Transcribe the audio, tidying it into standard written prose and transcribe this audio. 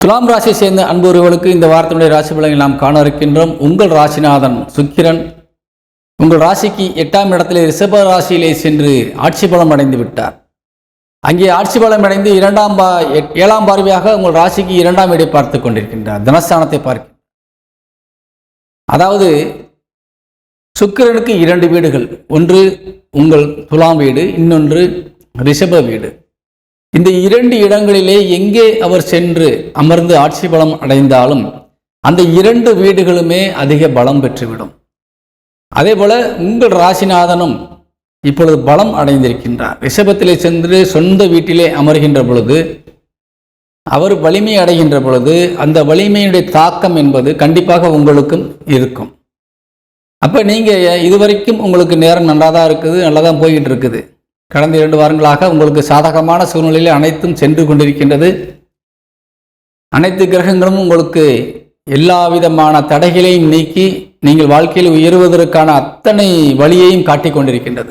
துலாம் ராசியை சேர்ந்த அன்புறவுகளுக்கு இந்த வாரத்தினுடைய ராசி பலன்களை நாம் காண இருக்கின்றோம். உங்கள் ராசிநாதன் சுக்கிரன் உங்கள் ராசிக்கு 8ஆம் இடத்திலே ரிஷப ராசியிலே சென்று ஆட்சி பலம் அடைந்து விட்டார். அங்கே ஆட்சி பலம் அடைந்து 7ஆம் பார்வையாக உங்கள் ராசிக்கு 2ஆம் இடை பார்த்து கொண்டிருக்கின்றார். தனஸ்தானத்தை பார்க்க, அதாவது சுக்கிரனுக்கு 2 வீடுகள், ஒன்று உங்கள் துலாம் வீடு, இன்னொன்று ரிஷப வீடு. இந்த 2 இடங்களிலே எங்கே அவர் சென்று அமர்ந்து ஆட்சி பலம் அடைந்தாலும் அந்த 2 வீடுகளுமே அதிக பலம் பெற்றுவிடும். அதே போல உங்கள் ராசிநாதனும் இப்பொழுது பலம் அடைந்திருக்கின்றார். ரிஷபத்திலே சென்று சொந்த வீட்டிலே அமர்கின்ற பொழுது, அவர் வலிமை அடைகின்ற பொழுது அந்த வலிமையுடைய தாக்கம் என்பது கண்டிப்பாக உங்களுக்கும் இருக்கும். அப்போ நீங்கள் இதுவரைக்கும் உங்களுக்கு நேரம் நல்லா தான் இருக்குது, நல்லா தான் போய்கிட்டு இருக்குது. கடந்த 2 வாரங்களாக உங்களுக்கு சாதகமான சூழ்நிலையில் அனைத்தும் சென்று கொண்டிருக்கின்றது. அனைத்து கிரகங்களும் உங்களுக்கு எல்லா விதமான தடைகளையும் நீக்கி நீங்கள் வாழ்க்கையில் உயர்வதற்கான அத்தனை வழியையும் காட்டிக் கொண்டிருக்கின்றது.